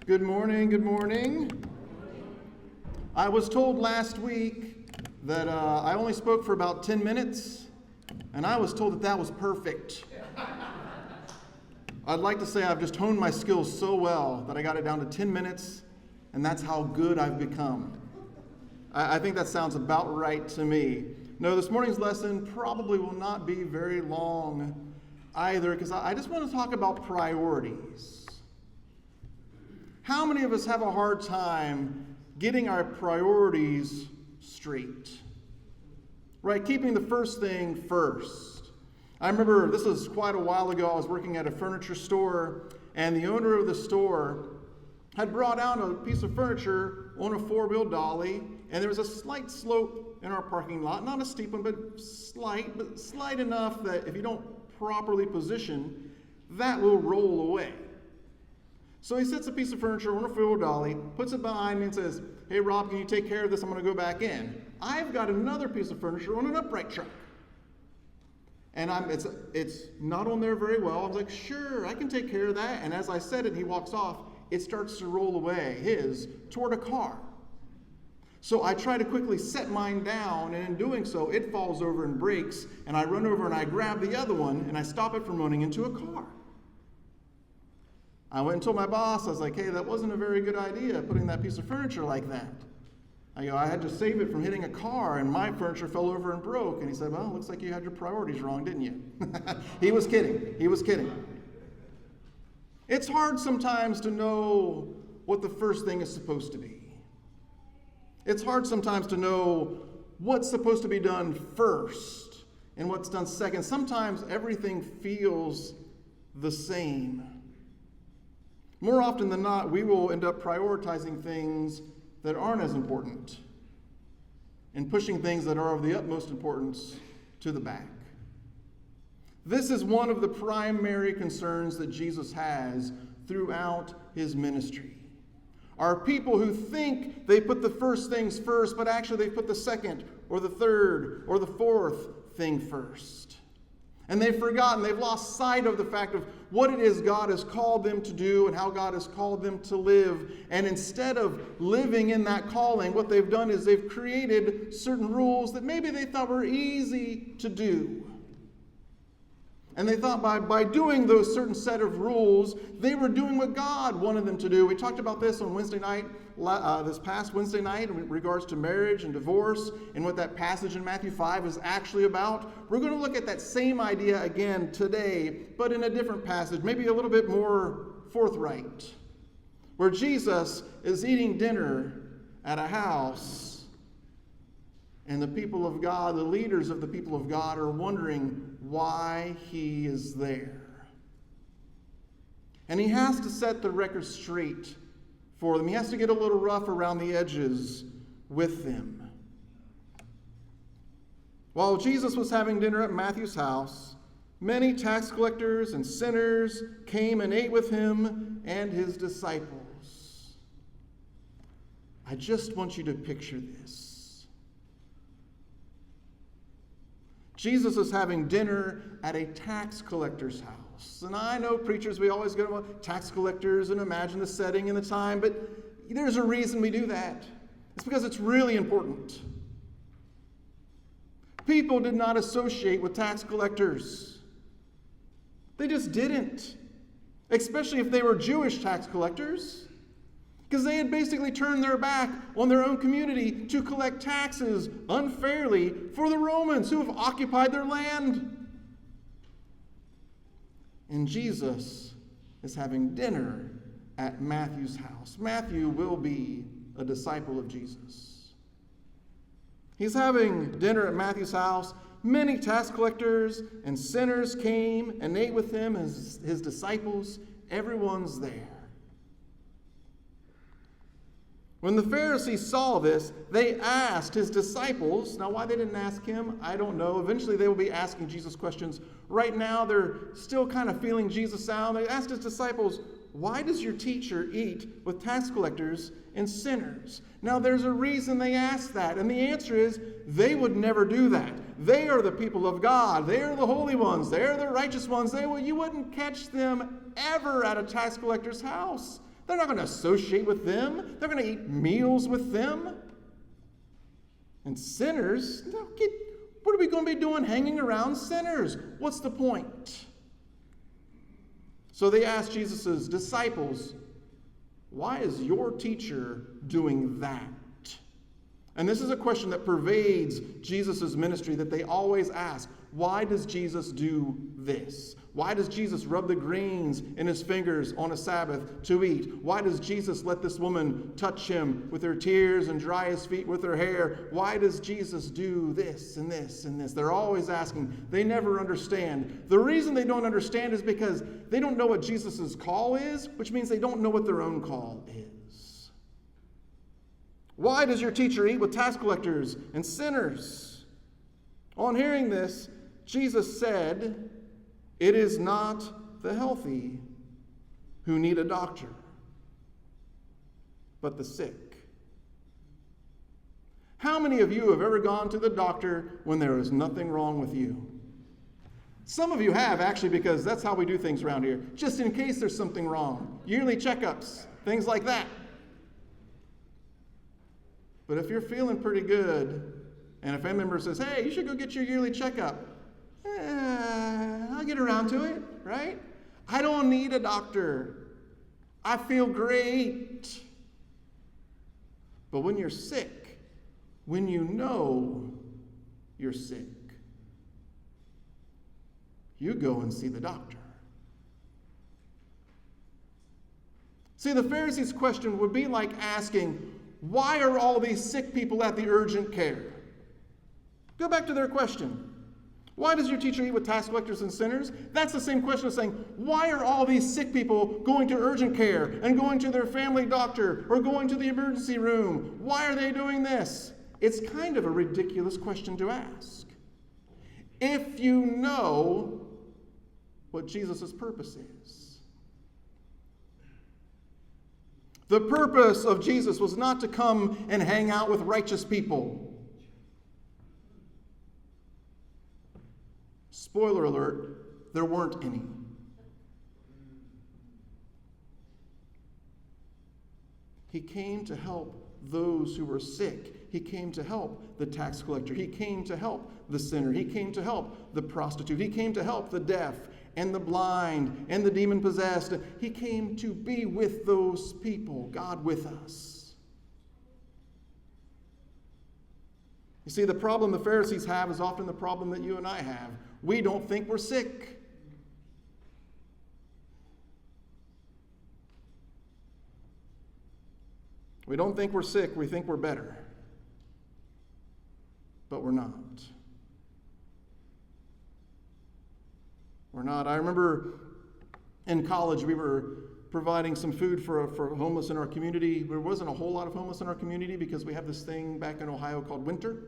Good morning, good morning. I was told last week that I only spoke for about 10 minutes, and I was told that that was perfect. I'd like to say I've just honed my skills so well that I got it down to 10 minutes, and that's how good I've become. I think that sounds about right to me. No, this morning's lesson probably will not be very long either, because I just want to talk about priorities. How many of us have a hard time getting our priorities straight? Right, keeping the first thing first. I remember this was quite a while ago. I was working at a furniture store, and the owner of the store had brought out a piece of furniture on a four-wheel dolly, and there was a slight slope in our parking lot. Not a steep one, but slight enough that if you don't properly position, that will roll away. So he sets a piece of furniture on a four-wheel dolly, puts it behind me and says, "Hey Rob, can you take care of this? I'm going to go back in." I've got another piece of furniture on an upright truck. And it's not on there very well. I was like, "Sure, I can take care of that." And as I said it, he walks off. It starts to roll away, toward a car. So I try to quickly set mine down, and in doing so, it falls over and breaks, and I run over and I grab the other one, and I stop it from running into a car. I went and told my boss, I was like, "Hey, that wasn't a very good idea, putting that piece of furniture like that." I had to save it from hitting a car, and my furniture fell over and broke. And he said, "Well, looks like you had your priorities wrong, didn't you?" He was kidding. It's hard sometimes to know what the first thing is supposed to be. It's hard sometimes to know what's supposed to be done first and what's done second. Sometimes everything feels the same. More often than not, we will end up prioritizing things that aren't as important and pushing things that are of the utmost importance to the back. This is one of the primary concerns that Jesus has throughout his ministry. Are people who think they put the first things first, but actually they put the second or the third or the fourth thing first. And they've forgotten, they've lost sight of the fact of what it is God has called them to do and how God has called them to live. And instead of living in that calling, what they've done is they've created certain rules that maybe they thought were easy to do. And they thought by doing those certain set of rules, they were doing what God wanted them to do. We talked about this on Wednesday night, this past Wednesday night, in regards to marriage and divorce and what that passage in Matthew 5 is actually about. We're going to look at that same idea again today, but in a different passage, maybe a little bit more forthright, where Jesus is eating dinner at a house, and the people of God, the leaders of the people of God, are wondering why he is there. And he has to set the record straight for them. He has to get a little rough around the edges with them. While Jesus was having dinner at Matthew's house, many tax collectors and sinners came and ate with him and his disciples. I just want you to picture this. Jesus is having dinner at a tax collector's house. And I know preachers, we always go to tax collectors and imagine the setting and the time, but there's a reason we do that. It's because it's really important. People did not associate with tax collectors. They just didn't. Especially if they were Jewish tax collectors. Because they had basically turned their back on their own community to collect taxes unfairly for the Romans who have occupied their land. And Jesus is having dinner at Matthew's house. Matthew will be a disciple of Jesus. He's having dinner at Matthew's house. Many tax collectors and sinners came and ate with him as his disciples. Everyone's there. When the Pharisees saw this, they asked his disciples. Now, why they didn't ask him, I don't know. Eventually, they will be asking Jesus questions. Right now, they're still kind of feeling Jesus out. They asked his disciples, "Why does your teacher eat with tax collectors and sinners?" Now, there's a reason they asked that. And the answer is, they would never do that. They are the people of God. They are the holy ones. They are the righteous ones. You wouldn't catch them ever at a tax collector's house. They're not going to associate with them. They're going to eat meals with them. And sinners, what are we going to be doing hanging around sinners? What's the point? So they asked Jesus' disciples, why is your teacher doing that? And this is a question that pervades Jesus' ministry that they always ask. Why does Jesus do this? Why does Jesus rub the grains in his fingers on a Sabbath to eat? Why does Jesus let this woman touch him with her tears and dry his feet with her hair? Why does Jesus do this and this and this? They're always asking. They never understand. The reason they don't understand is because they don't know what Jesus' call is, which means they don't know what their own call is. Why does your teacher eat with tax collectors and sinners? On hearing this, Jesus said, it is not the healthy who need a doctor, but the sick. How many of you have ever gone to the doctor when there is nothing wrong with you? Some of you have, actually, because that's how we do things around here, just in case there's something wrong. Yearly checkups, things like that. But if you're feeling pretty good, and a family member says, hey, you should go get your yearly checkup, I'll get around to it, right? I don't need a doctor. I feel great. But when you're sick, when you know you're sick, you go and see the doctor. See, the Pharisees' question would be like asking, why are all these sick people at the urgent care? Go back to their question. Why does your teacher eat with tax collectors and sinners? That's the same question as saying, why are all these sick people going to urgent care and going to their family doctor or going to the emergency room? Why are they doing this? It's kind of a ridiculous question to ask. If you know what Jesus' purpose is. The purpose of Jesus was not to come and hang out with righteous people. Spoiler alert, there weren't any. He came to help those who were sick. He came to help the tax collector. He came to help the sinner. He came to help the prostitute. He came to help the deaf and the blind and the demon-possessed. He came to be with those people, God with us. You see, the problem the Pharisees have is often the problem that you and I have. We don't think we're sick. We don't think we're sick. We think we're better. But we're not. We're not. I remember in college we were providing some food for homeless in our community. There wasn't a whole lot of homeless in our community because we have this thing back in Ohio called winter.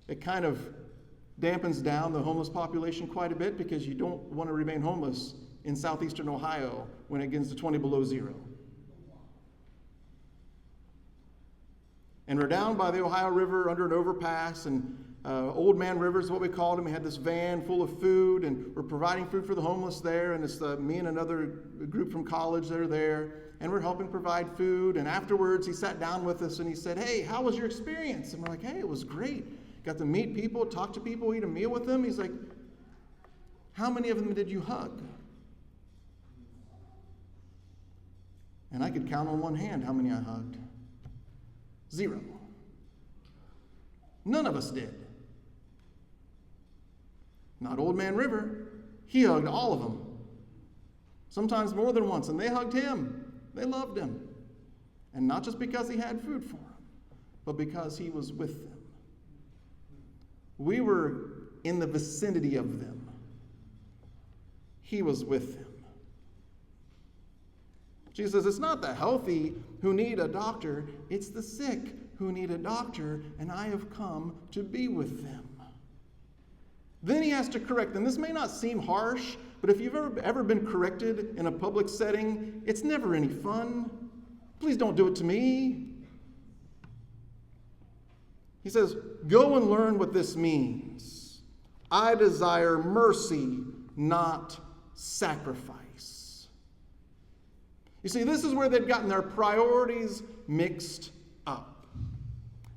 It kind of dampens down the homeless population quite a bit because you don't want to remain homeless in southeastern Ohio when it gets to 20 below zero. And we're down by the Ohio River under an overpass, and Old Man River is what we called him. We had this van full of food, and we're providing food for the homeless there, and it's me and another group from college that are there, and we're helping provide food. And afterwards, he sat down with us, and he said, hey, how was your experience? And we're like, hey, it was great. Got to meet people, talk to people, eat a meal with them. He's like, how many of them did you hug? And I could count on one hand how many I hugged. 0. None of us did. Not Old Man River. He hugged all of them. Sometimes more than once. And they hugged him. They loved him. And not just because he had food for them, but because he was with them. We were in the vicinity of them. He was with them. Jesus says, it's not the healthy who need a doctor, it's the sick who need a doctor, and I have come to be with them. Then he has to correct them. This may not seem harsh, but if you've ever been corrected in a public setting, it's never any fun. Please don't do it to me. He says, go and learn what this means. I desire mercy, not sacrifice. You see, this is where they'd gotten their priorities mixed up.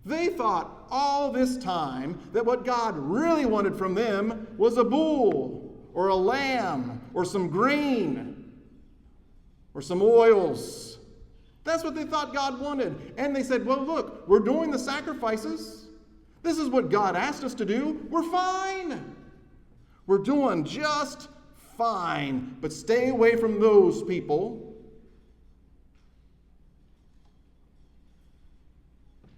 They thought all this time that what God really wanted from them was a bull or a lamb or some grain or some oils. That's what they thought God wanted. And they said, well, look, we're doing the sacrifices. This is what God asked us to do. We're fine. We're doing just fine. But stay away from those people.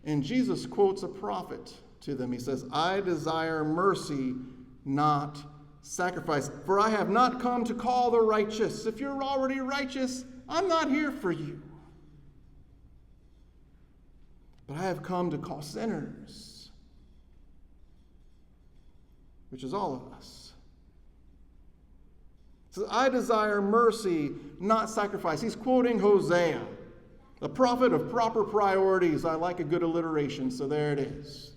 And Jesus quotes a prophet to them. He says, I desire mercy, not sacrifice. For I have not come to call the righteous. If you're already righteous, I'm not here for you. But I have come to call sinners, which is all of us. So I desire mercy, not sacrifice. He's quoting Hosea, the prophet of proper priorities. I like a good alliteration, so there it is.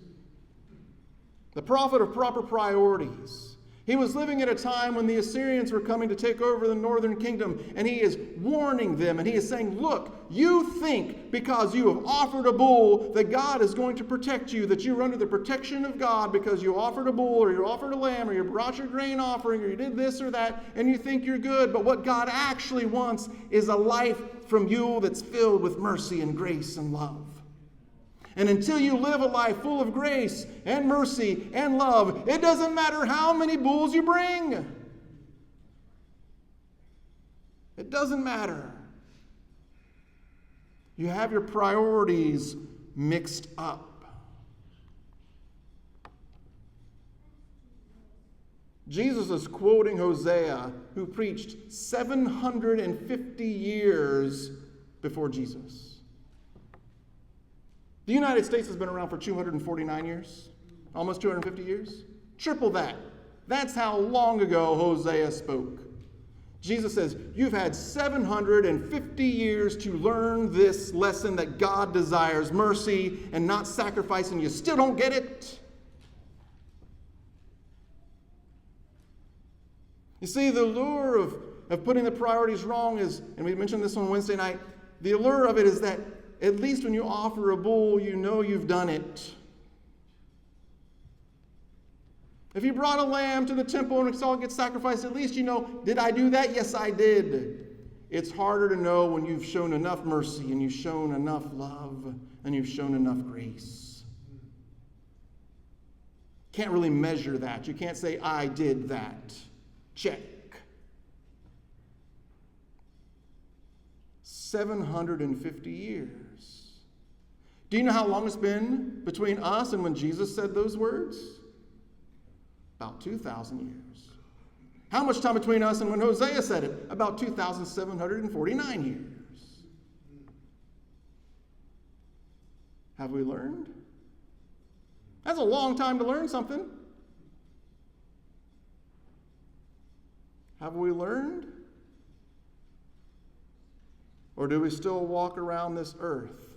The prophet of proper priorities. He was living at a time when the Assyrians were coming to take over the northern kingdom, and he is warning them, and he is saying, look, you think because you have offered a bull that God is going to protect you, that you're under the protection of God because you offered a bull or you offered a lamb or you brought your grain offering or you did this or that, and you think you're good. But what God actually wants is a life from you that's filled with mercy and grace and love. And until you live a life full of grace and mercy and love, it doesn't matter how many bulls you bring. It doesn't matter. You have your priorities mixed up. Jesus is quoting Hosea, who preached 750 years before Jesus. The United States has been around for 249 years, almost 250 years. Triple that. That's how long ago Hosea spoke. Jesus says, you've had 750 years to learn this lesson that God desires mercy and not sacrifice, and you still don't get it. You see, the allure of putting the priorities wrong is, and we mentioned this on Wednesday night, the allure of it is that at least when you offer a bull, you know you've done it. If you brought a lamb to the temple and saw it get sacrificed, at least you know, did I do that? Yes, I did. It's harder to know when you've shown enough mercy and you've shown enough love and you've shown enough grace. Can't really measure that. You can't say, I did that. Check. 750 years. Do you know how long it's been between us and when Jesus said those words? About 2,000 years. How much time between us and when Hosea said it? About 2,749 years. Have we learned? That's a long time to learn something. Have we learned? Or do we still walk around this earth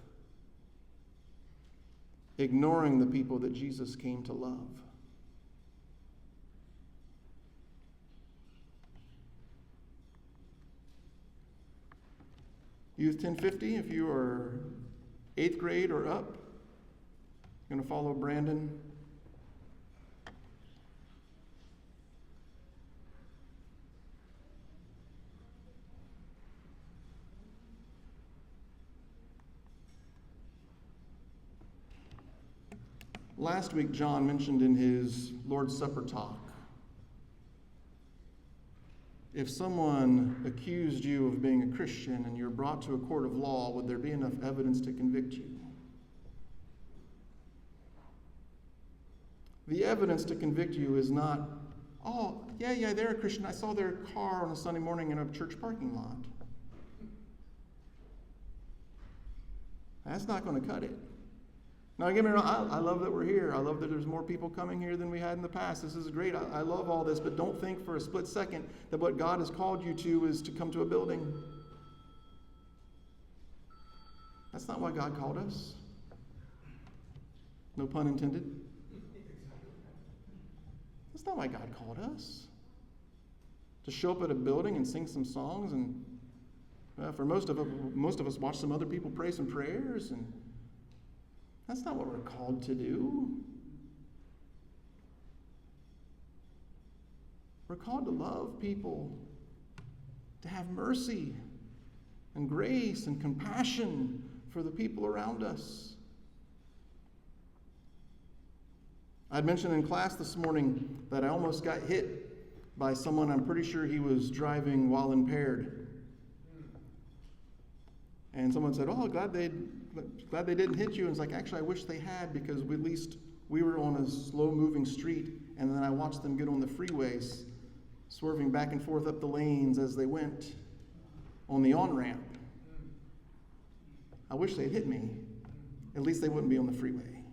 ignoring the people that Jesus came to love? Youth 1050, if you are 8th grade or up, you're going to follow Brandon. Last week, John mentioned in his Lord's Supper talk, if someone accused you of being a Christian and you're brought to a court of law, would there be enough evidence to convict you? The evidence to convict you is not, oh, yeah, they're a Christian. I saw their car on a Sunday morning in a church parking lot. That's not going to cut it. Now, don't get me wrong, I love that we're here. I love that there's more people coming here than we had in the past. This is great. I love all this, but don't think for a split second that what God has called you to is to come to a building. That's not why God called us. No pun intended. That's not why God called us. To show up at a building and sing some songs and For most of us watch some other people pray some prayers, and that's not what we're called to do. We're called to love people, to have mercy and grace and compassion for the people around us. I'd mentioned in class this morning that I almost got hit by someone. I'm pretty sure he was driving while impaired. And someone said, "Oh, glad they didn't hit you." And it's like, actually, I wish they had, because at least we were on a slow-moving street, and then I watched them get on the freeways, swerving back and forth up the lanes as they went on the on-ramp. I wish they'd hit me. At least they wouldn't be on the freeway.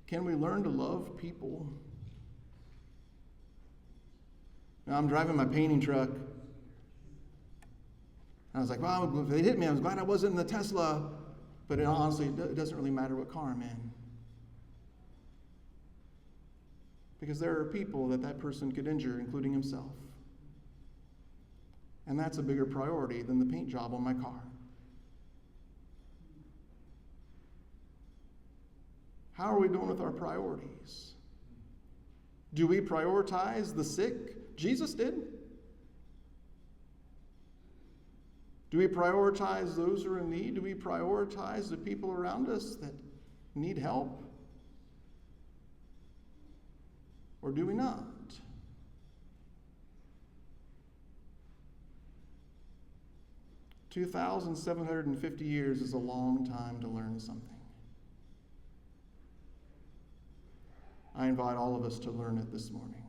Can we learn to love people? Now, I'm driving my painting truck. I was like, well, if they hit me, I was glad I wasn't in the Tesla. But honestly, it doesn't really matter what car I'm in. Because there are people that person could injure, including himself. And that's a bigger priority than the paint job on my car. How are we doing with our priorities? Do we prioritize the sick? Jesus did. Do we prioritize those who are in need? Do we prioritize the people around us that need help? Or do we not? $2,750 years is a long time to learn something. I invite all of us to learn it this morning.